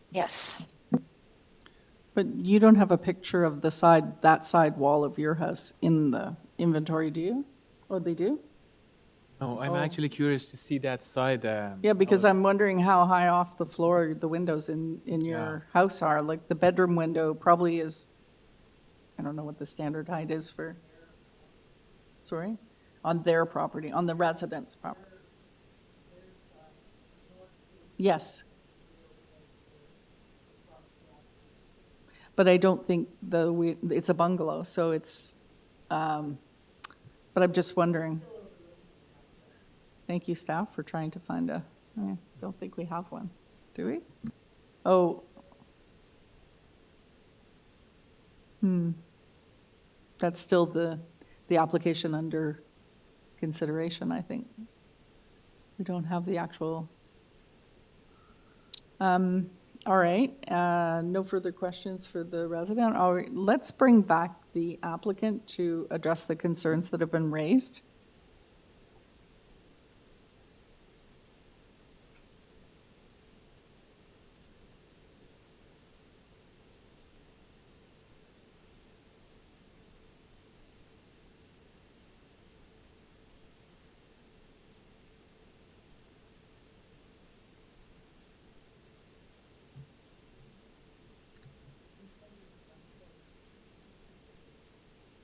Yes. But you don't have a picture of that side wall of your house in the inventory, do you? Oh, they do? No, I'm actually curious to see that side. Yeah, because I'm wondering how high off the floor the windows in your house are. Like the bedroom window probably is I don't know what the standard height is for, sorry, on their property, on the resident's property. Yes. But I don't think it's a bungalow, so it's, but I'm just wondering. Thank you, staff, for trying to find I don't think we have one. Do we? Oh. That's still the application under consideration, I think. We don't have the actual. All right, no further questions for the resident. All right, let's bring back the applicant to address the concerns that have been raised.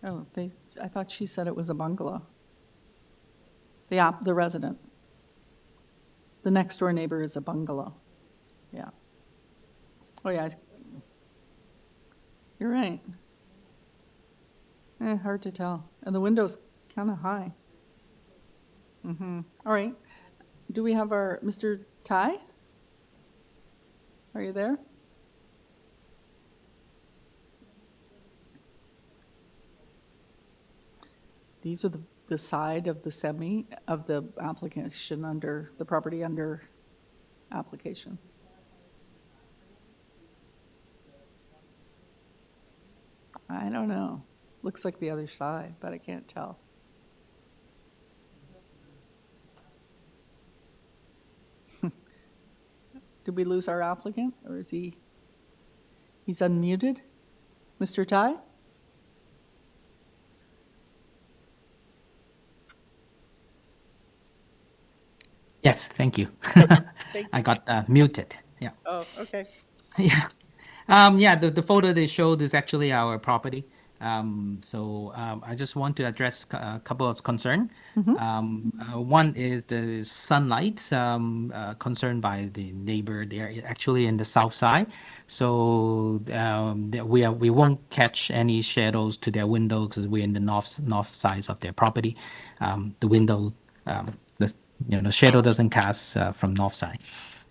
Oh, I thought she said it was a bungalow. The resident. The next door neighbor is a bungalow. Yeah. Oh, yeah. You're right. Hard to tell. And the window's kind of high. All right. Do we have our Mr. Ty? Are you there? These are the side of the of the application under, the property under application. I don't know. Looks like the other side, but I can't tell. Did we lose our applicant, or is he's unmuted? Mr. Ty? Yes, thank you. Thank I got muted. Yeah. Oh, okay. Yeah. Yeah, the photo they showed is actually our property. I just want to address a couple of concerns. One is the sunlight concerned by the neighbor. They are actually in the south side, so we won't catch any shadows to their window because we're in the north side of their property. The window, the shadow doesn't cast from north side.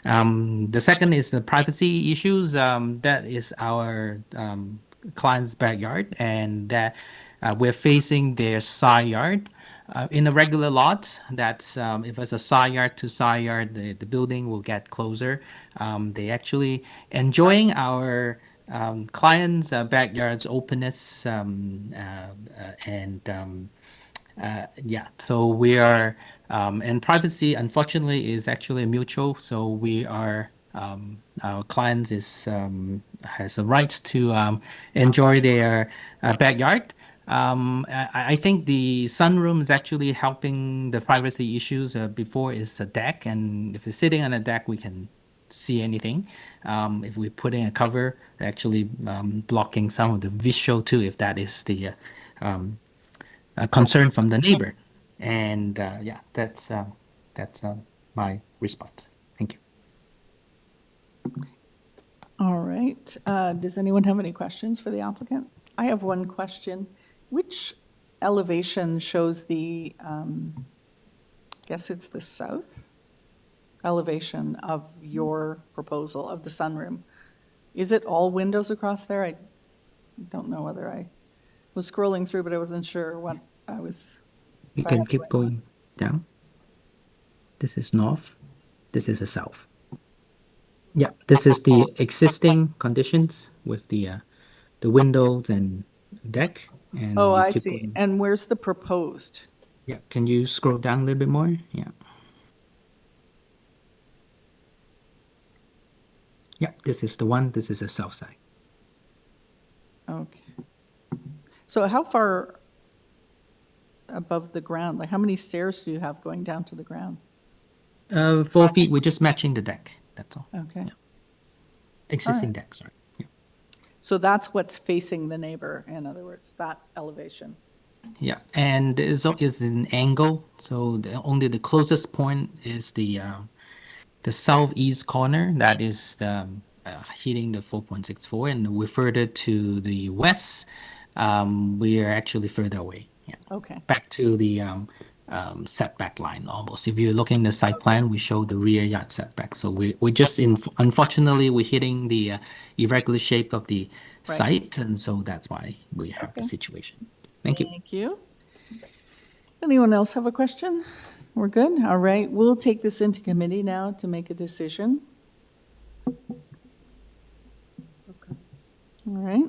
The second is the privacy issues. That is our client's backyard, and that we're facing their side yard. In a regular lot, that's if it's a side yard to side yard, the building will get closer. They actually enjoying our client's backyard's openness, yeah, so we are, and privacy, unfortunately, is actually mutual. So we are, our client has a right to enjoy their backyard. I think the sunroom is actually helping the privacy issues. Before is a deck, and if you're sitting on a deck, we can see anything. If we put in a cover, actually blocking some of the visual too, if that is the a concern from the neighbor. And yeah, that's my response. Thank you. All right. Does anyone have any questions for the applicant? I have one question. Which elevation shows the, I guess it's the south elevation of your proposal of the sunroom? Is it all windows across there? I don't know whether I was scrolling through, but I wasn't sure what I was. You can keep going down. This is north. This is the south. Yeah, this is the existing conditions with the windows and deck. And Oh, you I keep see. going. And where's the proposed? Yeah, can you scroll down a little bit more? Yeah. Yeah, this is the one. This is the south side. Okay. So how far above the ground, like how many stairs do you have going down to the ground? 4 feet. We're just matching the deck. That's all. Okay. Existing Alright. deck. Sorry. Yeah. So that's what's facing the neighbor, in other words, that elevation. Yeah, and it's an angle, so only the closest point is the southeast corner that is hitting the 4.64, and we further to the west, we are actually further away. Yeah, Okay. back to the setback line almost. If you're looking at the site plan, we show the rear yard setback. So we just unfortunately we're hitting the irregular shape of the Right. site, and so that's why we have the Okay. situation. Thank you. Thank you. Anyone else have a question? We're good? All right, we'll take this into committee now to make a decision. All right.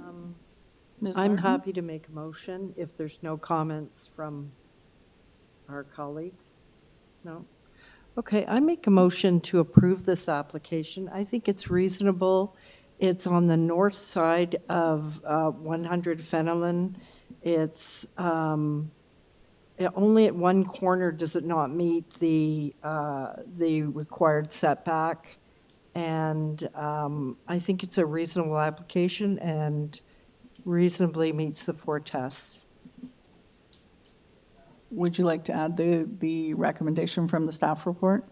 Ms. I'm Martin? happy to make a motion if there's no comments from our colleagues. No? Okay, I make a motion to approve this application. I think it's reasonable. It's on the north side of 100 Fenelon. It's only at one corner does it not meet the required setback. And I think it's a reasonable application and reasonably meets the 4 tests. Would you like to add the recommendation from the staff report?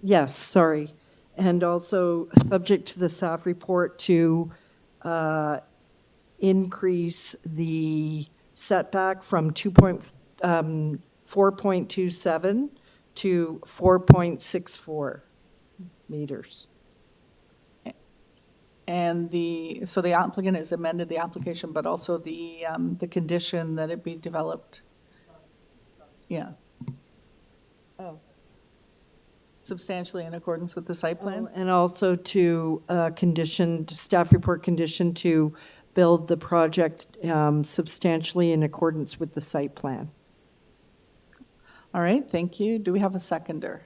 Yes, sorry. And also, subject to the staff report to increase the setback from 4.27 to 4.64 meters. And so the applicant has amended the application, but also the condition that it be developed. Yeah. Oh. Substantially in accordance with the site plan? And also to staff report condition to build the project substantially in accordance with the site plan. All right, thank you. Do we have a seconder?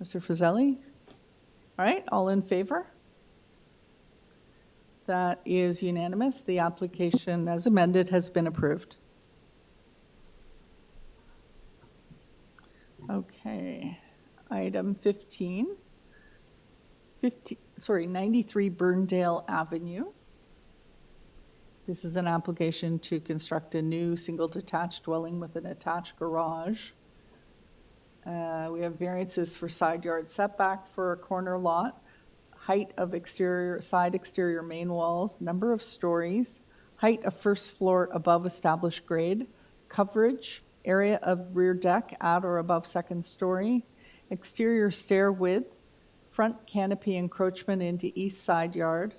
Mr. Fazeli? All right, all in favor? That is unanimous. The application as amended has been approved. Okay, item 93 Burndale Avenue. This is an application to construct a new single detached dwelling with an attached garage. We have variances for side yard setback for a corner lot, height of side exterior main walls, number of stories, height of first floor above established grade, coverage, area of rear deck at or above second story, exterior stair width, front canopy encroachment into east side yard,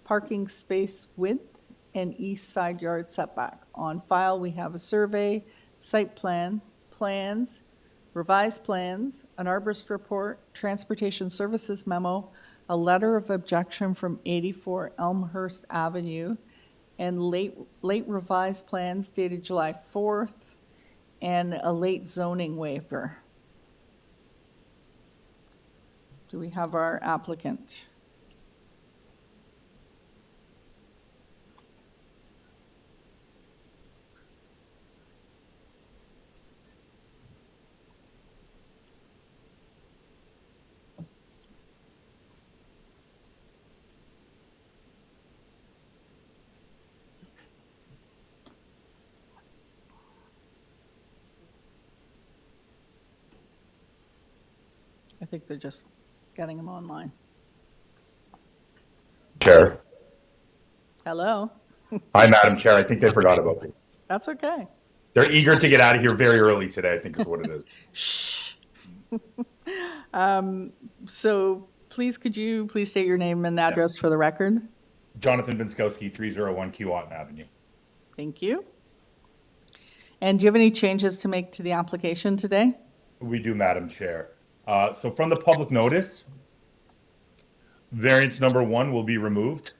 parking space width, and east side yard setback. On file, we have a survey, site plan, plans, revised plans, an arborist report, transportation services memo, a letter of objection from 84 Elmhurst Avenue, and late revised plans dated July 4th, and a late zoning waiver. Do we have our applicant? I think they're just getting him online. Chair. Hello? Hi, Madam Chair. I think they forgot about me. That's okay. They're eager to get out of here very early today, I think is what it is. Shh. So could you please state your name and address for the record? Jonathan Binskowski, 301 Keewatin Avenue. Thank you. And do you have any changes to make to the application today? We do, Madam Chair. So from the public notice, variance number 1 will be removed.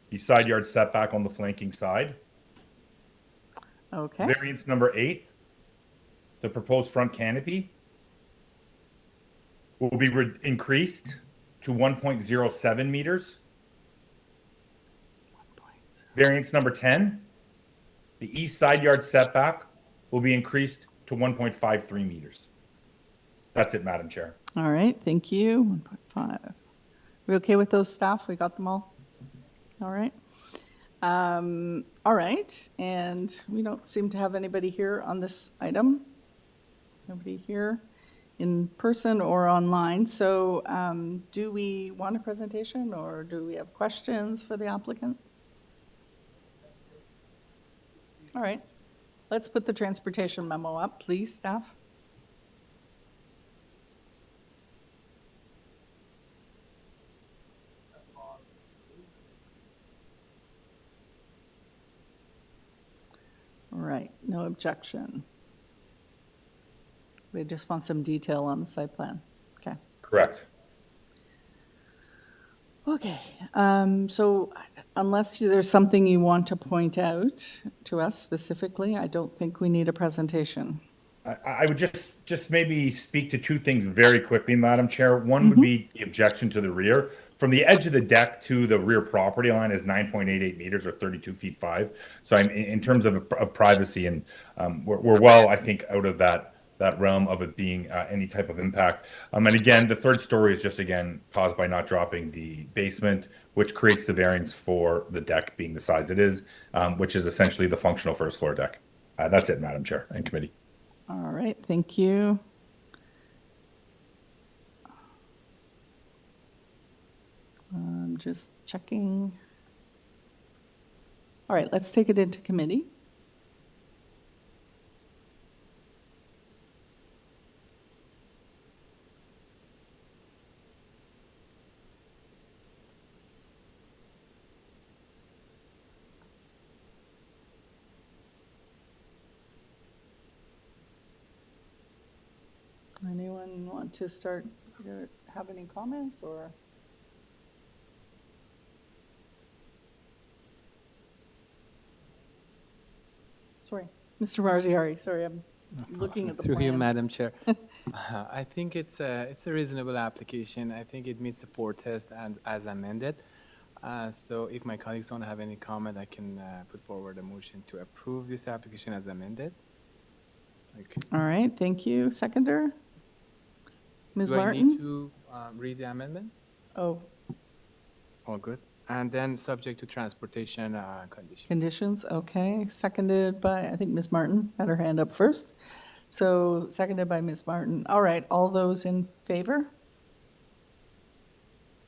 The side yard setback on the flanking side. Okay. Variance number 8, the proposed front canopy will be increased to 1.07 meters. Variance number 10, the east side yard setback will be increased to 1.53 meters. That's it, Madam Chair. All right, thank you. 1.5. We okay with those, staff? We got them all? All right. All right, and we don't seem to have anybody here on this item. Nobody here in person or online. So do we want a presentation or do we have questions for the applicant? All right, let's put the transportation memo up, please, staff. All right, no objection. We just want some detail on the site plan. Okay. Correct. Okay, so unless there's something you want to point out to us specifically, I don't think we need a presentation. I would just maybe speak to two things very quickly, Madam Chair. One would be the objection to the rear. From the edge of the deck to the rear property line is 9.88 meters or 32 feet 5. So I'm in terms of privacy, and we're well, I think, out of that realm of it being any type of impact. And again, the third story is just, again, caused by not dropping the basement, which creates the variance for the deck being the size it is, which is essentially the functional first floor deck. That's it, Madam Chair and committee. All right, thank you. I'm just checking. All right, let's take it into committee. Anyone want to start, have any comments or? Sorry, Mr. Marziari, sorry, I'm looking at the Through you, plans. Madam Chair. I think it's a reasonable application. I think it meets the 4 test and as amended. So if my colleagues don't have any comment, I can put forward a motion to approve this application as amended. Okay. All right, thank you. Seconder? Ms. Do I Martin? need to read the amendments? Oh, All good. And then subject to transportation conditions. conditions, okay. Seconded by, I think Ms. Martin had her hand up first. So seconded by Ms. Martin. All right, all those in favor?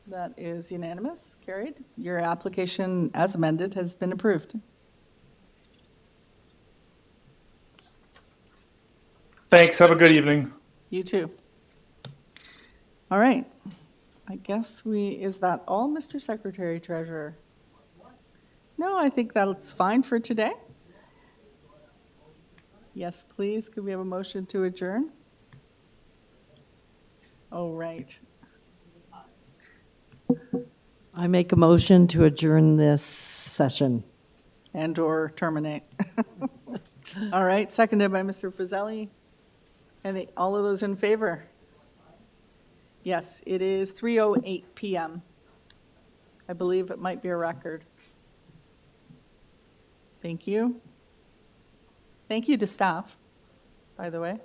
That is unanimous, carried. Your application as amended has been approved. Thanks. Have a good evening. You too. All right. I guess is that all, Mr. Secretary Treasurer? No, I think that's fine for today. Yes, please. Could we have a motion to adjourn? Oh, right. I make a motion to adjourn this session. And/or terminate. All right, seconded by Mr. Fazeli. And all of those in favor? Yes, it is 3:08 PM. I believe it might be a record. Thank you. Thank you to staff, by the way.